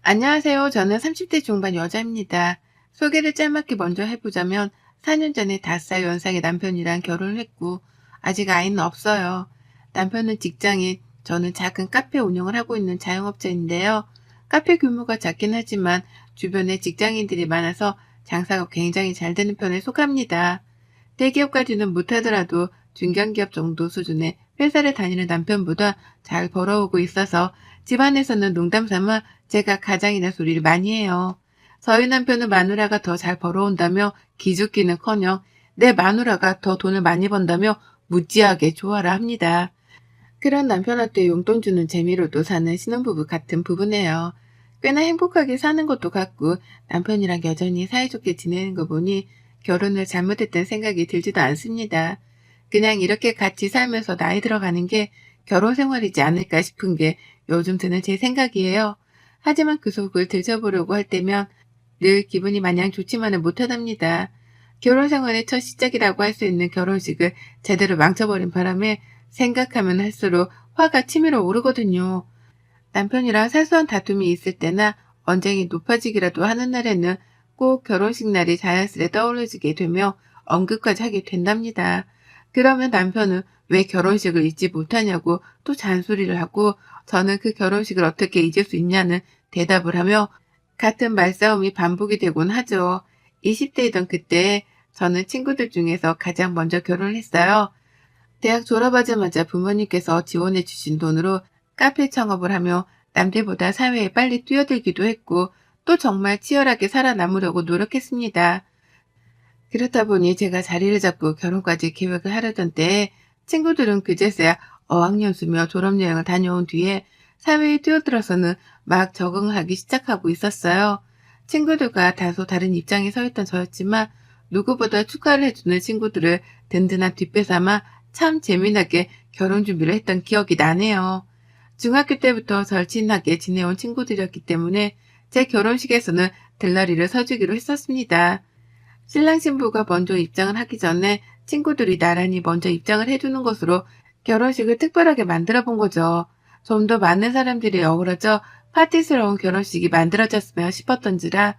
안녕하세요. 저는 30대 중반 여자입니다. 소개를 짤막히 먼저 해보자면 4년 전에 5살 연상의 남편이랑 결혼을 했고 아직 아이는 없어요. 남편은 직장인, 저는 작은 카페 운영을 하고 있는 자영업자인데요. 카페 규모가 작긴 하지만 주변에 직장인들이 많아서 장사가 굉장히 잘 되는 편에 속합니다. 대기업까지는 못하더라도 중견기업 정도 수준의 회사를 다니는 남편보다 잘 벌어오고 있어서 집안에서는 농담 삼아 제가 가장이라 소리를 많이 해요. 저희 남편은 마누라가 더 잘 벌어온다며 기죽기는커녕 내 마누라가 더 돈을 많이 번다며 무지하게 좋아라 합니다. 그런 남편한테 용돈 주는 재미로도 사는 신혼부부 같은 부부네요. 꽤나 행복하게 사는 것도 같고 남편이랑 여전히 사이좋게 지내는 거 보니 결혼을 잘못했다는 생각이 들지도 않습니다. 그냥 이렇게 같이 살면서 나이 들어가는 게 결혼 생활이지 않을까 싶은 게 요즘 드는 제 생각이에요. 하지만 그 속을 들춰보려고 할 때면 늘 기분이 마냥 좋지만은 못하답니다. 결혼 생활의 첫 시작이라고 할 수 있는 결혼식을 제대로 망쳐버린 바람에 생각하면 할수록 화가 치밀어 오르거든요. 남편이랑 사소한 다툼이 있을 때나 언쟁이 높아지기라도 하는 날에는 꼭 결혼식 날이 자연스레 떠올려지게 되며 언급까지 하게 된답니다. 그러면 남편은 왜 결혼식을 잊지 못하냐고 또 잔소리를 하고 저는 그 결혼식을 어떻게 잊을 수 있냐는 대답을 하며 같은 말싸움이 반복이 되곤 하죠. 20대이던 그때 저는 친구들 중에서 가장 먼저 결혼을 했어요. 대학 졸업하자마자 부모님께서 지원해 주신 돈으로 카페 창업을 하며 남들보다 사회에 빨리 뛰어들기도 했고 또 정말 치열하게 살아남으려고 노력했습니다. 그렇다 보니 제가 자리를 잡고 결혼까지 계획을 하려던 때에 친구들은 그제서야 어학연수며 졸업여행을 다녀온 뒤에 사회에 뛰어들어서는 막 적응하기 시작하고 있었어요. 친구들과 다소 다른 입장에 서 있던 저였지만 누구보다 축하를 해주는 친구들을 든든한 뒷배 삼아 참 재미나게 결혼 준비를 했던 기억이 나네요. 중학교 때부터 절친하게 지내온 친구들이었기 때문에 제 결혼식에서는 들러리를 서주기로 했었습니다. 신랑 신부가 먼저 입장을 하기 전에 친구들이 나란히 먼저 입장을 해주는 것으로 결혼식을 특별하게 만들어 본 거죠. 좀 더 많은 사람들이 어우러져 파티스러운 결혼식이 만들어졌으면 싶었던지라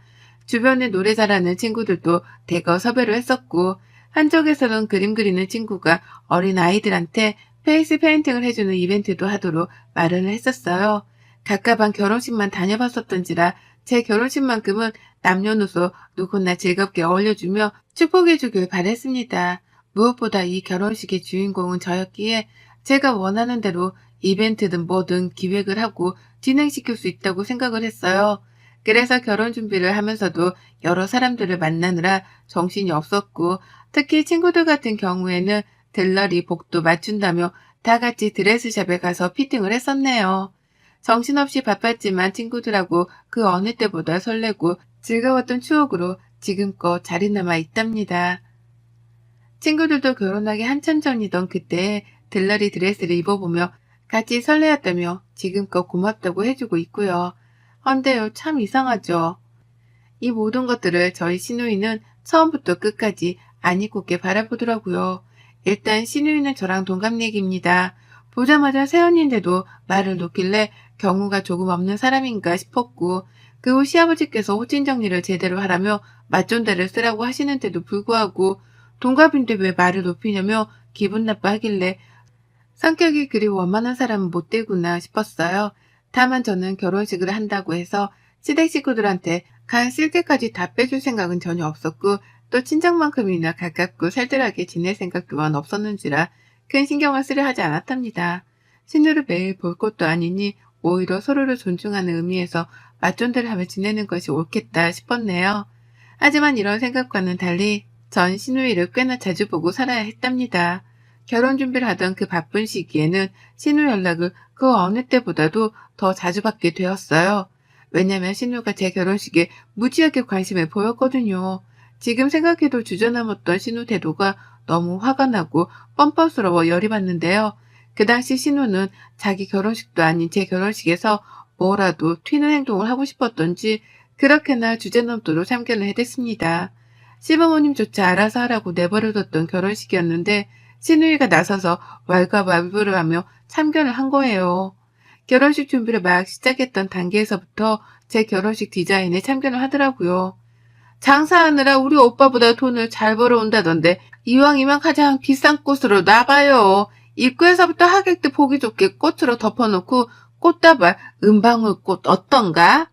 주변에 노래 잘하는 친구들도 대거 섭외를 했었고 한쪽에서는 그림 그리는 친구가 어린 아이들한테 페이스 페인팅을 해주는 이벤트도 하도록 마련을 했었어요. 갑갑한 결혼식만 다녀봤었던지라 제 결혼식만큼은 남녀노소 누구나 즐겁게 어울려주며 축복해주길 바랬습니다. 무엇보다 이 결혼식의 주인공은 저였기에 제가 원하는 대로 이벤트든 뭐든 기획을 하고 진행시킬 수 있다고 생각을 했어요. 그래서 결혼 준비를 하면서도 여러 사람들을 만나느라 정신이 없었고 특히 친구들 같은 경우에는 들러리 복도 맞춘다며 다 같이 드레스샵에 가서 피팅을 했었네요. 정신없이 바빴지만 친구들하고 그 어느 때보다 설레고 즐거웠던 추억으로 지금껏 자리 남아 있답니다. 친구들도 결혼하기 한참 전이던 그때 들러리 드레스를 입어보며 같이 설레었다며 지금껏 고맙다고 해주고 있고요. 헌데요, 참 이상하죠. 이 모든 것들을 저희 시누이는 처음부터 끝까지 안 잊고게 바라보더라고요. 일단 시누이는 저랑 동갑내기입니다. 보자마자 새언니인데도 말을 놓길래 경우가 조금 없는 사람인가 싶었고 그 후 시아버지께서 호칭 정리를 제대로 하라며 맞존대를 쓰라고 하시는데도 불구하고 동갑인데 왜 말을 높이냐며 기분 나빠하길래 성격이 그리 원만한 사람은 못 되구나 싶었어요. 다만 저는 결혼식을 한다고 해서 시댁 식구들한테 간 쓸개까지 다 빼줄 생각은 전혀 없었고 또 친정만큼이나 가깝고 살뜰하게 지낼 생각 또한 없었는지라 큰 신경을 쓰려 하지 않았답니다. 신우를 매일 볼 것도 아니니 오히려 서로를 존중하는 의미에서 맞존대를 하며 지내는 것이 옳겠다 싶었네요. 하지만 이런 생각과는 달리 전 시누이를 꽤나 자주 보고 살아야 했답니다. 결혼 준비를 하던 그 바쁜 시기에는 신우 연락을 그 어느 때보다도 더 자주 받게 되었어요. 왜냐면 신우가 제 결혼식에 무지하게 관심을 보였거든요. 지금 생각해도 주저넘었던 신우 태도가 너무 화가 나고 뻔뻔스러워 열이 받는데요. 그 당시 신우는 자기 결혼식도 아닌 제 결혼식에서 뭐라도 튀는 행동을 하고 싶었던지 그렇게나 주제넘도록 참견을 해댔습니다. 시부모님조차 알아서 하라고 내버려뒀던 결혼식이었는데 신우이가 나서서 왈가왈부를 하며 참견을 한 거예요. 결혼식 준비를 막 시작했던 단계에서부터 제 결혼식 디자인에 참견을 하더라고요. 장사하느라 우리 오빠보다 돈을 잘 벌어온다던데 이왕이면 가장 비싼 꽃으로 놔봐요. 입구에서부터 하객들 보기 좋게 꽃으로 덮어놓고 꽃다발, 은방울꽃 어떤가?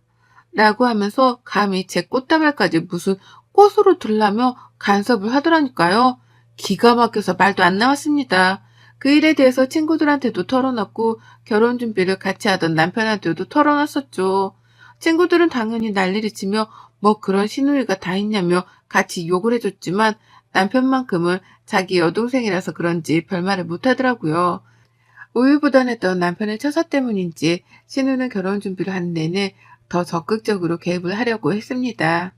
라고 하면서 감히 제 꽃다발까지 무슨 꽃으로 들라며 간섭을 하더라니까요. 기가 막혀서 말도 안 나왔습니다. 그 일에 대해서 친구들한테도 털어놨고 결혼 준비를 같이 하던 남편한테도 털어놨었죠. 친구들은 당연히 난리를 치며 뭐 그런 시누이가 다 있냐며 같이 욕을 해줬지만 남편만큼은 자기 여동생이라서 그런지 별말을 못하더라고요. 우유부단했던 남편의 처사 때문인지 신우는 결혼 준비를 하는 내내 더 적극적으로 개입을 하려고 했습니다.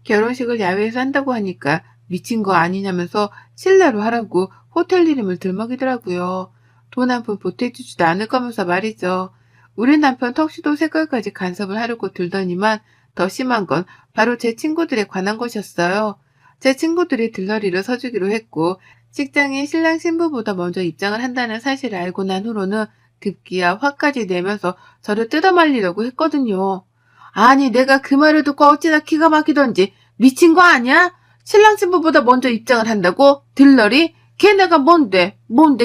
결혼식을 야외에서 한다고 하니까 미친 거 아니냐면서 실내로 하라고 호텔 이름을 들먹이더라고요. 돈 한 푼 보태주지도 않을 거면서 말이죠. 우리 남편 턱시도 색깔까지 간섭을 하려고 들더니만 더 심한 건 바로 제 친구들에 관한 것이었어요. 제 친구들이 들러리를 서주기로 했고 식장에 신랑 신부보다 먼저 입장을 한다는 사실을 알고 난 후로는 급기야 화까지 내면서 저를 뜯어말리려고 했거든요. 아니 내가 그 말을 듣고 어찌나 기가 막히던지 미친 거 아니야? 신랑 신부보다 먼저 입장을 한다고? 들러리? 걔네가 뭔데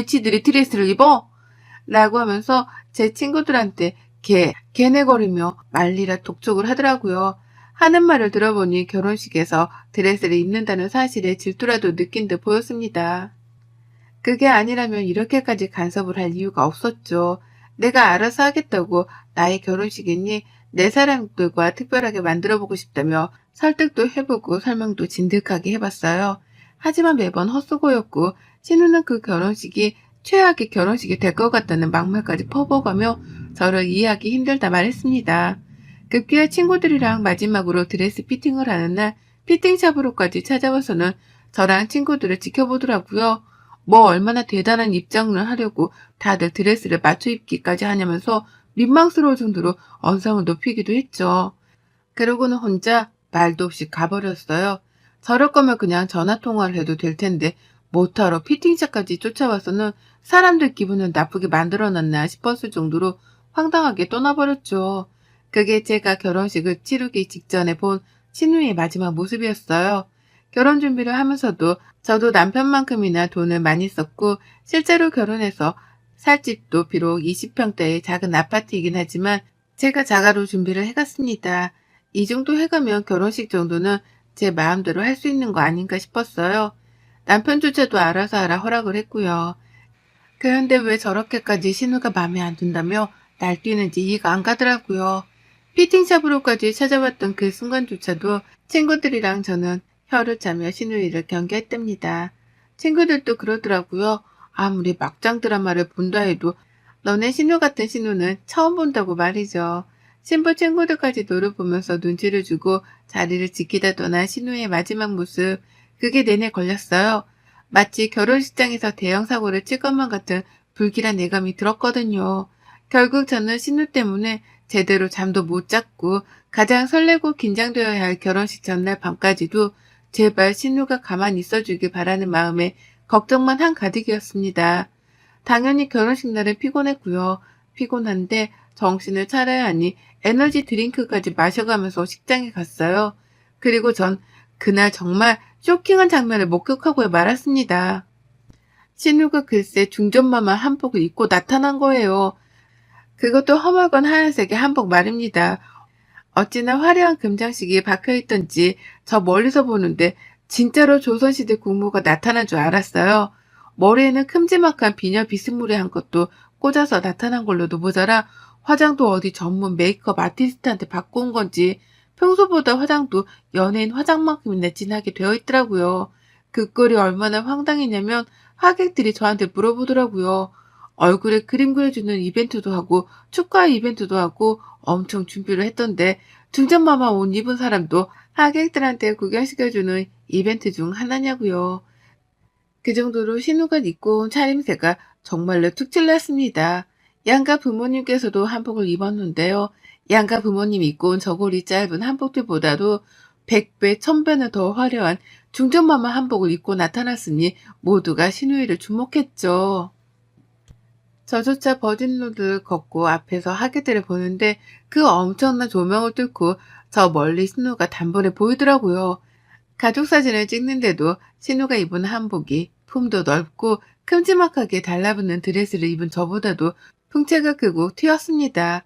지들이 드레스를 입어? 라고 하면서 제 친구들한테 걔네거리며 말리라 독촉을 하더라고요. 하는 말을 들어보니 결혼식에서 드레스를 입는다는 사실에 질투라도 느낀 듯 보였습니다. 그게 아니라면 이렇게까지 간섭을 할 이유가 없었죠. 내가 알아서 하겠다고 나의 결혼식이니 내 사람들과 특별하게 만들어보고 싶다며 설득도 해보고 설명도 진득하게 해봤어요. 하지만 매번 헛수고였고 신우는 그 결혼식이 최악의 결혼식이 될 것 같다는 막말까지 퍼부어가며 저를 이해하기 힘들다 말했습니다. 급기야 친구들이랑 마지막으로 드레스 피팅을 하는 날 피팅샵으로까지 찾아와서는 저랑 친구들을 지켜보더라고요. 뭐 얼마나 대단한 입장을 하려고 다들 드레스를 맞춰 입기까지 하냐면서 민망스러울 정도로 언성을 높이기도 했죠. 그러고는 혼자 말도 없이 가버렸어요. 저럴 거면 그냥 전화통화를 해도 될 텐데 못하러 피팅샵까지 쫓아와서는 사람들 기분을 나쁘게 만들어놨나 싶었을 정도로 황당하게 떠나버렸죠. 그게 제가 결혼식을 치르기 직전에 본 신우의 마지막 모습이었어요. 결혼 준비를 하면서도 저도 남편만큼이나 돈을 많이 썼고 실제로 결혼해서 살 집도 비록 20평대의 작은 아파트이긴 하지만 제가 자가로 준비를 해갔습니다. 이 정도 해가면 결혼식 정도는 제 마음대로 할 수 있는 거 아닌가 싶었어요. 남편조차도 알아서 하라 허락을 했고요. 그런데 왜 저렇게까지 신우가 마음에 안 든다며 날뛰는지 이해가 안 가더라고요. 피팅샵으로까지 찾아왔던 그 순간조차도 친구들이랑 저는 혀를 짜며 신우이를 경계했답니다. 친구들도 그러더라고요. 아무리 막장 드라마를 본다 해도 너네 신우 같은 신우는 처음 본다고 말이죠. 신부 친구들까지 노를 보면서 눈치를 주고 자리를 지키다 떠난 신우의 마지막 모습, 그게 내내 걸렸어요. 마치 결혼식장에서 대형 사고를 칠 것만 같은 불길한 예감이 들었거든요. 결국 저는 신우 때문에 제대로 잠도 못 잤고 가장 설레고 긴장되어야 할 결혼식 전날 밤까지도 제발 신우가 가만히 있어주길 바라는 마음에 걱정만 한가득이었습니다. 당연히 결혼식 날은 피곤했고요. 피곤한데 정신을 차려야 하니 에너지 드링크까지 마셔가면서 식장에 갔어요. 그리고 전 그날 정말 쇼킹한 장면을 목격하고 말았습니다. 신우가 글쎄 중전마마 한복을 입고 나타난 거예요. 그것도 허물건 하얀색의 한복 말입니다. 어찌나 화려한 금장식이 박혀있던지 저 멀리서 보는데 진짜로 조선시대 국무가 나타난 줄 알았어요. 머리에는 큼지막한 비녀 비스무리한 것도 꽂아서 나타난 걸로도 모자라 화장도 어디 전문 메이크업 아티스트한테 받고 온 건지 평소보다 화장도 연예인 화장만큼이나 진하게 되어 있더라고요. 그 꼴이 얼마나 황당했냐면 하객들이 저한테 물어보더라고요. 얼굴에 그림 그려주는 이벤트도 하고 축하 이벤트도 하고 엄청 준비를 했던데 중전마마 옷 입은 사람도 하객들한테 구경시켜주는 이벤트 중 하나냐고요. 그 정도로 신우가 입고 온 차림새가 정말로 특출났습니다. 양가 부모님께서도 한복을 입었는데요. 양가 부모님이 입고 온 저고리 짧은 한복들보다도 100배, 1000배는 더 화려한 중전마마 한복을 입고 나타났으니 모두가 신우이를 주목했죠. 저조차 버진로드를 걷고 앞에서 하객들을 보는데 그 엄청난 조명을 뚫고 저 멀리 신우가 단번에 보이더라고요. 가족 사진을 찍는데도 신우가 입은 한복이 품도 넓고 큼지막하게 달라붙는 드레스를 입은 저보다도 풍채가 크고 튀었습니다.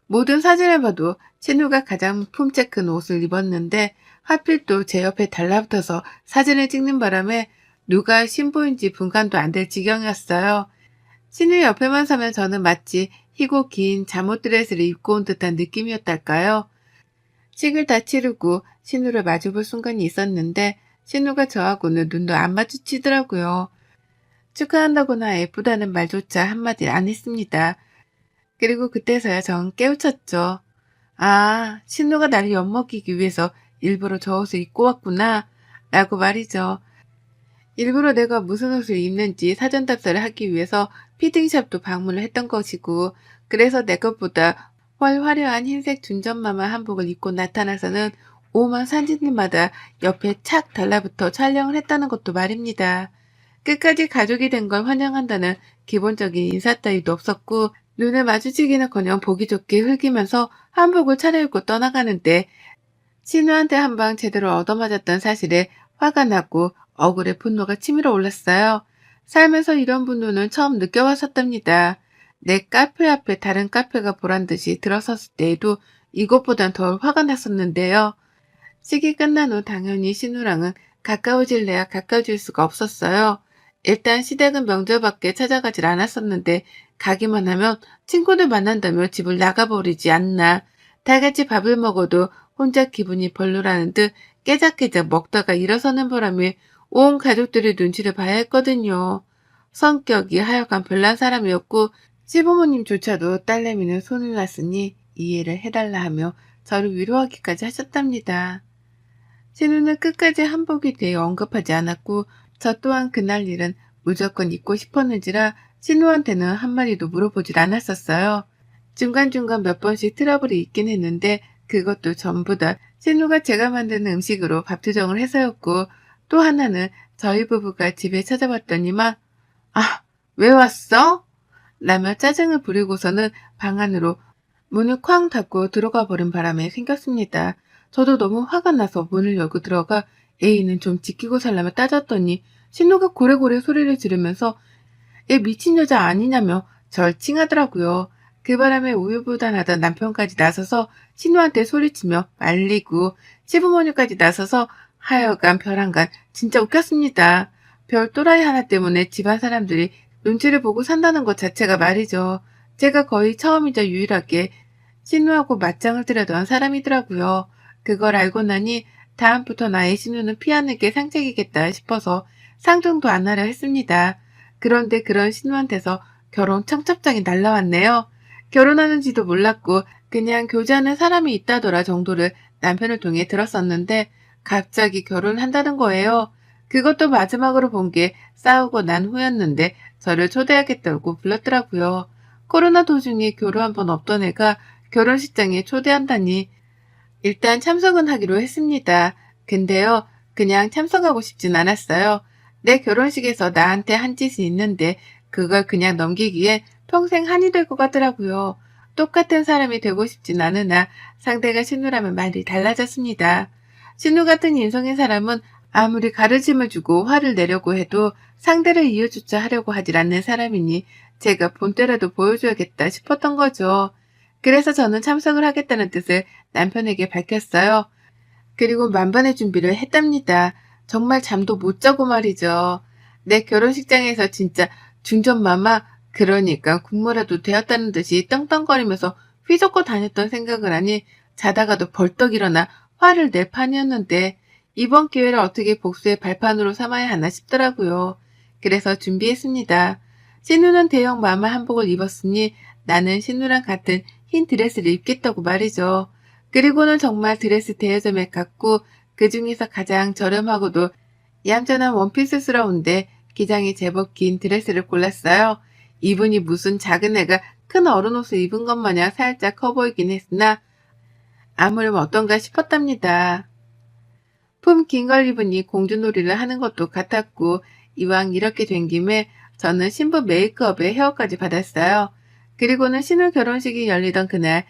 모든 사진을 봐도 신우가 가장 품체 큰 옷을 입었는데 하필 또 제 옆에 달라붙어서 사진을 찍는 바람에 누가 신부인지 분간도 안 될 지경이었어요. 신우 옆에만 서면 저는 마치 희고 긴 잠옷 드레스를 입고 온 듯한 느낌이었달까요. 식을 다 치르고 신우를 마주볼 순간이 있었는데 신우가 저하고는 눈도 안 마주치더라고요. 축하한다거나 예쁘다는 말조차 한마디 안 했습니다. 그리고 그때서야 전 깨우쳤죠. 아, 신우가 나를 엿먹이기 위해서 일부러 저 옷을 입고 왔구나 라고 말이죠. 일부러 내가 무슨 옷을 입는지 사전 답사를 하기 위해서 피팅샵도 방문을 했던 것이고, 그래서 내 것보다 훨 화려한 흰색 준전마마 한복을 입고 나타나서는 오만 사진들마다 옆에 착 달라붙어 촬영을 했다는 것도 말입니다. 끝까지 가족이 된 걸 환영한다는 기본적인 인사 따위도 없었고, 눈을 마주치기는커녕 보기 좋게 흘기면서 한복을 차려입고 떠나가는데 신우한테 한 방 제대로 얻어맞았던 사실에 화가 났고 억울해 분노가 치밀어 올랐어요. 살면서 이런 분노는 처음 느껴봤었답니다. 내 카페 앞에 다른 카페가 보란 듯이 들어섰을 때에도 이것보단 더 화가 났었는데요. 식이 끝난 후 당연히 신우랑은 가까워질래야 가까워질 수가 없었어요. 일단 시댁은 명절밖에 찾아가질 않았었는데 가기만 하면 친구들 만난다며 집을 나가버리지 않나. 다 같이 밥을 먹어도 혼자 기분이 별로라는 듯 깨작깨작 먹다가 일어서는 바람에 온 가족들의 눈치를 봐야 했거든요. 성격이 하여간 별난 사람이었고 시부모님조차도 딸내미는 손을 놨으니 이해를 해달라 하며 저를 위로하기까지 하셨답니다. 신우는 끝까지 한복에 대해 언급하지 않았고 저 또한 그날 일은 무조건 입고 싶었는지라 신우한테는 한마디도 물어보질 않았었어요. 중간중간 몇 번씩 트러블이 있긴 했는데 그것도 전부 다 신우가 제가 만드는 음식으로 밥 투정을 해서였고, 또 하나는 저희 부부가 집에 찾아왔더니만 아, 왜 왔어? 라며 짜증을 부리고서는 방 안으로 문을 쾅 닫고 들어가 버린 바람에 생겼습니다. 저도 너무 화가 나서 문을 열고 들어가 애인은 좀 지키고 살라며 따졌더니 신우가 고래고래 소리를 지르면서 얘 미친 여자 아니냐며 절 칭하더라고요. 그 바람에 우유부단하던 남편까지 나서서 신우한테 소리치며 말리고 시부모님까지 나서서 하여간 별한간 진짜 웃겼습니다. 별 또라이 하나 때문에 집안 사람들이 눈치를 보고 산다는 것 자체가 말이죠. 제가 거의 처음이자 유일하게 신우하고 맞짱을 뜨려던 사람이더라고요. 그걸 알고 나니 다음부터 나의 신우는 피하는 게 상책이겠다 싶어서 상종도 안 하려 했습니다. 그런데 그런 신우한테서 결혼 청첩장이 날라왔네요. 결혼하는지도 몰랐고 그냥 교제하는 사람이 있다더라 정도를 남편을 통해 들었었는데 갑자기 결혼한다는 거예요. 그것도 마지막으로 본 게 싸우고 난 후였는데 저를 초대하겠다고 불렀더라고요. 코로나 도중에 교류 한 번 없던 애가 결혼식장에 초대한다니 일단 참석은 하기로 했습니다. 근데요, 그냥 참석하고 싶진 않았어요. 내 결혼식에서 나한테 한 짓이 있는데 그걸 그냥 넘기기에 평생 한이 될 것 같더라고요. 똑같은 사람이 되고 싶진 않으나 상대가 신우라면 말이 달라졌습니다. 신우 같은 인성의 사람은 아무리 가르침을 주고 화를 내려고 해도 상대를 이해조차 하려고 하질 않는 사람이니 제가 본때라도 보여줘야겠다 싶었던 거죠. 그래서 저는 참석을 하겠다는 뜻을 남편에게 밝혔어요. 그리고 만반의 준비를 했답니다. 정말 잠도 못 자고 말이죠. 내 결혼식장에서 진짜 중전마마 그러니까 국모라도 되었다는 듯이 떵떵거리면서 휘젓고 다녔던 생각을 하니 자다가도 벌떡 일어나 화를 낼 판이었는데 이번 기회를 어떻게 복수의 발판으로 삼아야 하나 싶더라고요. 그래서 준비했습니다. 신우는 대형 마마 한복을 입었으니 나는 신우랑 같은 흰 드레스를 입겠다고 말이죠. 그리고는 정말 드레스 대여점에 갔고 그 중에서 가장 저렴하고도 얌전한 원피스스러운데 기장이 제법 긴 드레스를 골랐어요. 이분이 무슨 작은 애가 큰 어른 옷을 입은 것 마냥 살짝 커 보이긴 했으나 아무렴 어떤가 싶었답니다. 품 긴 걸 입으니 공주놀이를 하는 것도 같았고 이왕 이렇게 된 김에 저는 신부 메이크업에 헤어까지 받았어요. 그리고는 신혼 결혼식이 열리던 그날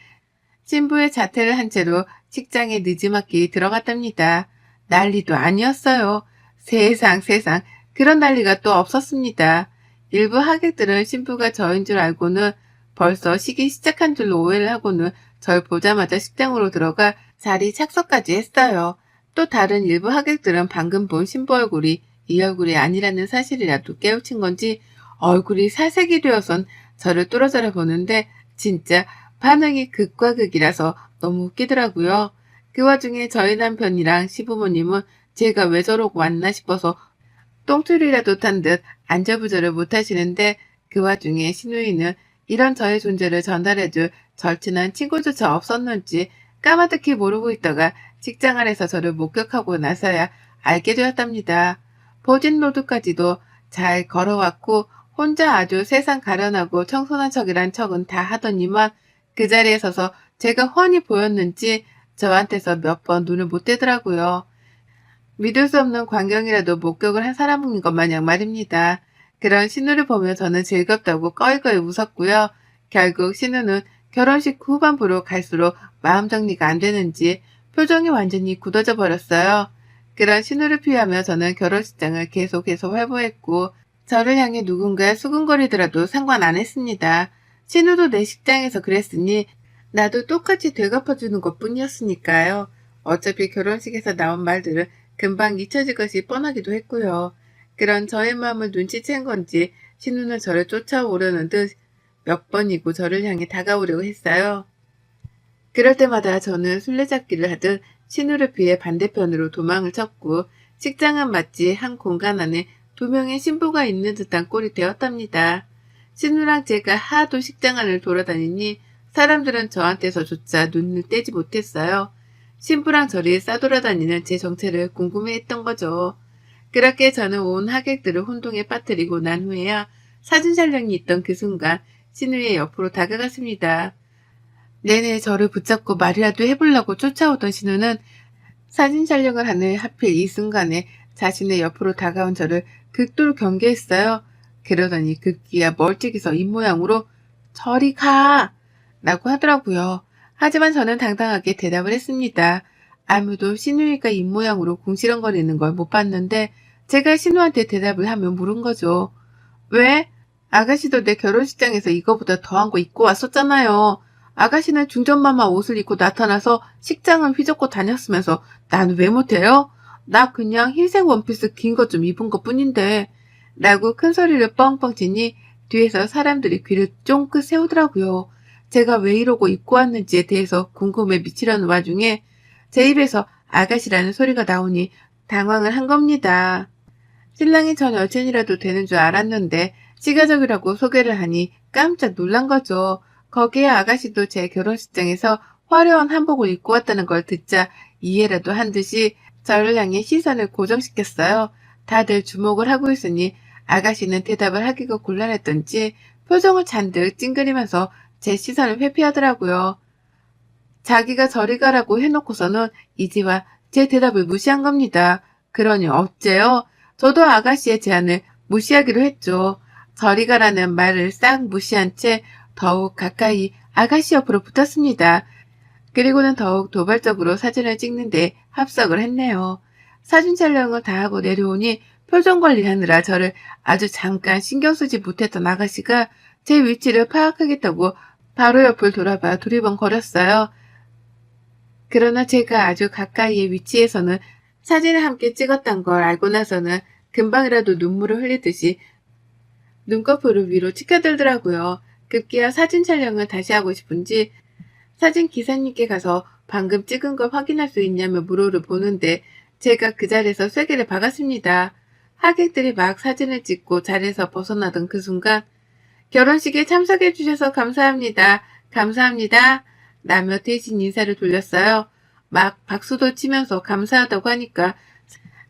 신부의 자퇴를 한 채로 식장에 늦지막히 들어갔답니다. 난리도 아니었어요. 세상 세상 그런 난리가 또 없었습니다. 일부 하객들은 신부가 저인 줄 알고는 벌써 식이 시작한 줄로 오해를 하고는 절 보자마자 식장으로 들어가 자리 착석까지 했어요. 또 다른 일부 하객들은 방금 본 신부 얼굴이 이 얼굴이 아니라는 사실이라도 깨우친 건지 얼굴이 살색이 되어선 저를 뚫어져라 보는데 진짜 반응이 극과 극이라서 너무 웃기더라고요. 그 와중에 저희 남편이랑 시부모님은 제가 왜 저러고 왔나 싶어서 똥줄이라도 탄 듯 안절부절을 못하시는데 그 와중에 시누이는 이런 저의 존재를 전달해줄 절친한 친구조차 없었는지 까마득히 모르고 있다가 식장 안에서 저를 목격하고 나서야 알게 되었답니다. 보진로드까지도 잘 걸어왔고 혼자 아주 세상 가련하고 청순한 척이란 척은 다 하더니만 그 자리에 서서 제가 훤히 보였는지 저한테서 몇 번 눈을 못 떼더라고요. 믿을 수 없는 광경이라도 목격을 한 사람인 것 마냥 말입니다. 그런 신우를 보며 저는 즐겁다고 꺼이꺼이 웃었고요. 결국 신우는 결혼식 후반부로 갈수록 마음 정리가 안 되는지 표정이 완전히 굳어져 버렸어요. 그런 신우를 피하며 저는 결혼식장을 계속 활보했고 저를 향해 누군가 수근거리더라도 상관 안 했습니다. 신우도 내 식장에서 그랬으니 나도 똑같이 되갚아주는 것뿐이었으니까요. 어차피 결혼식에서 나온 말들은 금방 잊혀질 것이 뻔하기도 했고요. 그런 저의 마음을 눈치챈 건지 신우는 저를 쫓아오려는 듯 몇 번이고 저를 향해 다가오려고 했어요. 그럴 때마다 저는 술래잡기를 하듯 신우를 피해 반대편으로 도망을 쳤고 식장은 마치 한 공간 안에 두 명의 신부가 있는 듯한 꼴이 되었답니다. 신우랑 제가 하도 식장 안을 돌아다니니 사람들은 저한테서조차 눈을 떼지 못했어요. 신부랑 저리 싸돌아다니는 제 정체를 궁금해했던 거죠. 그렇게 저는 온 하객들을 혼동에 빠뜨리고 난 후에야 사진 촬영이 있던 그 순간 신우의 옆으로 다가갔습니다. 내내 저를 붙잡고 말이라도 해보려고 쫓아오던 신우는 사진 촬영을 하는 하필 이 순간에 자신의 옆으로 다가온 저를 극도로 경계했어요. 그러더니 급기야 멀찍이서 입모양으로 저리 가! 라고 하더라고요. 하지만 저는 당당하게 대답을 했습니다. 아무도 신우이가 입모양으로 궁시렁거리는 걸 못 봤는데 제가 신우한테 대답을 하면 물은 거죠. 왜? 아가씨도 내 결혼식장에서 이거보다 더한 거 입고 왔었잖아요. 아가씨는 중전마마 옷을 입고 나타나서 식장을 휘젓고 다녔으면서 나는 왜 못해요? 나 그냥 흰색 원피스 긴 것 좀 입은 것 뿐인데 라고 큰 소리를 뻥뻥 치니 뒤에서 사람들이 귀를 쫑긋 세우더라고요. 제가 왜 이러고 입고 왔는지에 대해서 궁금해 미치려는 와중에 제 입에서 아가씨라는 소리가 나오니 당황을 한 겁니다. 신랑이 전 여친이라도 되는 줄 알았는데 시가족이라고 소개를 하니 깜짝 놀란 거죠. 거기에 아가씨도 제 결혼식장에서 화려한 한복을 입고 왔다는 걸 듣자 이해라도 한 듯이 저를 향해 시선을 고정시켰어요. 다들 주목을 하고 있으니 아가씨는 대답을 하기가 곤란했던지 표정을 잔뜩 찡그리면서 제 시선을 회피하더라고요. 자기가 저리 가라고 해놓고서는 이제와 제 대답을 무시한 겁니다. 그러니 어째요? 저도 아가씨의 제안을 무시하기로 했죠. 저리 가라는 말을 싹 무시한 채 더욱 가까이 아가씨 옆으로 붙었습니다. 그리고는 더욱 도발적으로 사진을 찍는데 합석을 했네요. 사진 촬영을 다 하고 내려오니 표정 관리하느라 저를 아주 잠깐 신경 쓰지 못했던 아가씨가 제 위치를 파악하겠다고 바로 옆을 돌아봐 두리번거렸어요. 그러나 제가 아주 가까이의 위치에서는 사진을 함께 찍었단 걸 알고 나서는 금방이라도 눈물을 흘리듯이 눈꺼풀을 위로 치켜들더라고요. 급기야 사진 촬영을 다시 하고 싶은지 사진 기사님께 가서 방금 찍은 걸 확인할 수 있냐며 물어를 보는데 제가 그 자리에서 쐐기를 박았습니다. 하객들이 막 사진을 찍고 자리에서 벗어나던 그 순간 결혼식에 참석해 주셔서 감사합니다. 감사합니다. 라며 대신 인사를 돌렸어요. 막 박수도 치면서 감사하다고 하니까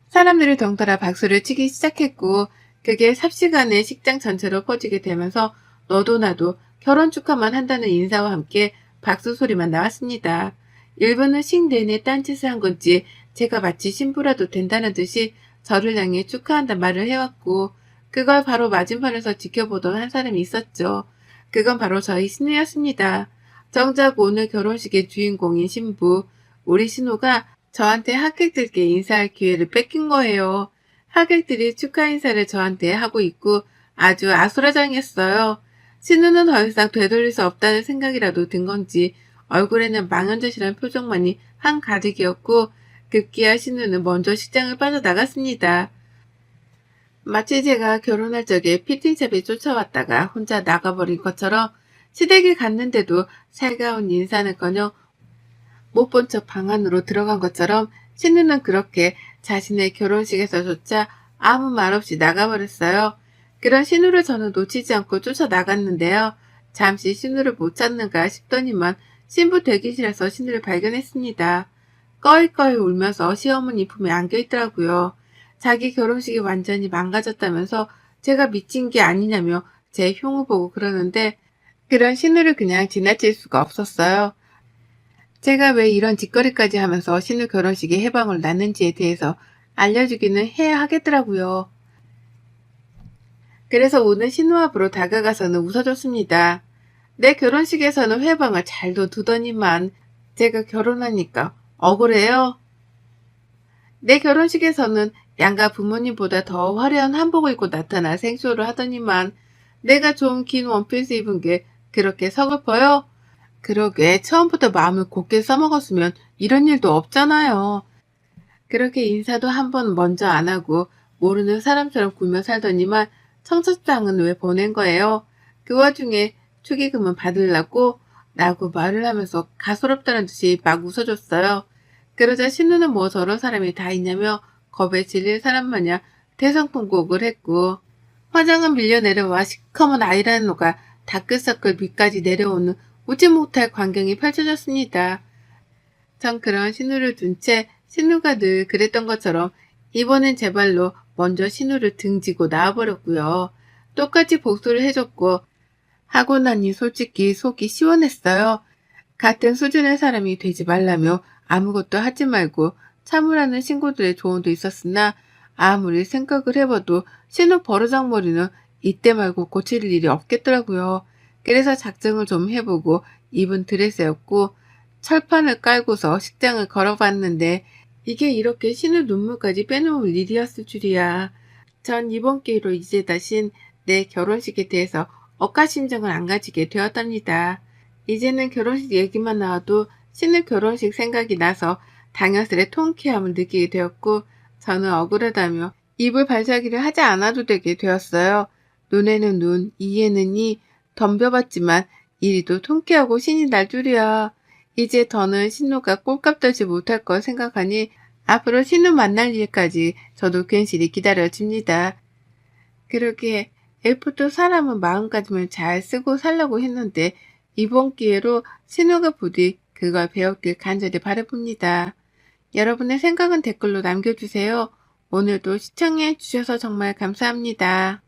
사람들이 덩달아 박수를 치기 시작했고 그게 삽시간에 식장 전체로 퍼지게 되면서 너도 나도 결혼 축하만 한다는 인사와 함께 박수 소리만 나왔습니다. 일부는 식 내내 딴짓을 한 건지 제가 마치 신부라도 된다는 듯이 저를 향해 축하한다 말을 해왔고 그걸 바로 맞은편에서 지켜보던 한 사람이 있었죠. 그건 바로 저희 신우였습니다. 정작 오늘 결혼식의 주인공인 신부, 우리 신우가 저한테 하객들께 인사할 기회를 뺏긴 거예요. 하객들이 축하 인사를 저한테 하고 있고 아주 아수라장이었어요. 신우는 더 이상 되돌릴 수 없다는 생각이라도 든 건지 얼굴에는 망연자실한 표정만이 한가득이었고 급기야 신우는 먼저 식장을 빠져나갔습니다. 마치 제가 결혼할 적에 피팅샵에 쫓아왔다가 혼자 나가버린 것처럼 시댁에 갔는데도 살가운 인사는커녕 못 본 척 방 안으로 들어간 것처럼 신우는 그렇게 자신의 결혼식에서조차 아무 말 없이 나가버렸어요. 그런 신우를 저는 놓치지 않고 쫓아나갔는데요. 잠시 신우를 못 찾는가 싶더니만 신부 대기실에서 신우를 발견했습니다. 꺼이꺼이 울면서 시어머니 품에 안겨있더라고요. 자기 결혼식이 완전히 망가졌다면서 제가 미친 게 아니냐며 제 흉을 보고 그러는데 그런 신우를 그냥 지나칠 수가 없었어요. 제가 왜 이런 짓거리까지 하면서 신우 결혼식에 해방을 났는지에 대해서 알려주기는 해야 하겠더라고요. 그래서 오늘 신우 앞으로 다가가서는 웃어줬습니다. 내 결혼식에서는 회방을 잘도 두더니만 제가 결혼하니까 억울해요. 내 결혼식에서는 양가 부모님보다 더 화려한 한복을 입고 나타나 생쇼를 하더니만 내가 좀 긴 원피스 입은 게 그렇게 서글퍼요? 그러게 처음부터 마음을 곱게 써먹었으면 이런 일도 없잖아요. 그렇게 인사도 한 번 먼저 안 하고 모르는 사람처럼 굴며 살더니만 청첩장은 왜 보낸 거예요? 그 와중에 축의금은 받으려고? 라고 말을 하면서 가소롭다는 듯이 막 웃어줬어요. 그러자 신우는 뭐 저런 사람이 다 있냐며 겁에 질릴 사람 마냥 대성통곡을 했고 화장은 밀려 내려와 시커먼 아이라노가 다크서클 밑까지 내려오는 웃지 못할 광경이 펼쳐졌습니다. 전 그런 신우를 둔 채 신우가 늘 그랬던 것처럼 이번엔 제 발로 먼저 신우를 등지고 나와버렸고요. 똑같이 복수를 해줬고 하고 나니 솔직히 속이 시원했어요. 같은 수준의 사람이 되지 말라며 아무것도 하지 말고 참으라는 신고들의 조언도 있었으나 아무리 생각을 해봐도 신우 버르장머리는 이때 말고 고칠 일이 없겠더라고요. 그래서 작정을 좀 해보고 입은 드레스였고 철판을 깔고서 식장을 걸어봤는데 이게 이렇게 신우 눈물까지 빼놓을 일이었을 줄이야. 전 이번 기회로 이제 다신 내 결혼식에 대해서 억가심정을 안 가지게 되었답니다. 이제는 결혼식 얘기만 나와도 신우 결혼식 생각이 나서 당연스레 통쾌함을 느끼게 되었고 저는 억울하다며 입을 발차기를 하지 않아도 되게 되었어요. 눈에는 눈, 이에는 이 덤벼봤지만 이리도 통쾌하고 신이 날 줄이야. 이제 더는 신우가 꼴값 떨지 못할 걸 생각하니 앞으로 신우 만날 일까지 저도 괜시리 기다려집니다. 그러기에 애프터 사람은 마음가짐을 잘 쓰고 살려고 했는데 이번 기회로 신우가 부디 그걸 배웠길 간절히 바라봅니다. 여러분의 생각은 댓글로 남겨주세요. 오늘도 시청해 주셔서 정말 감사합니다.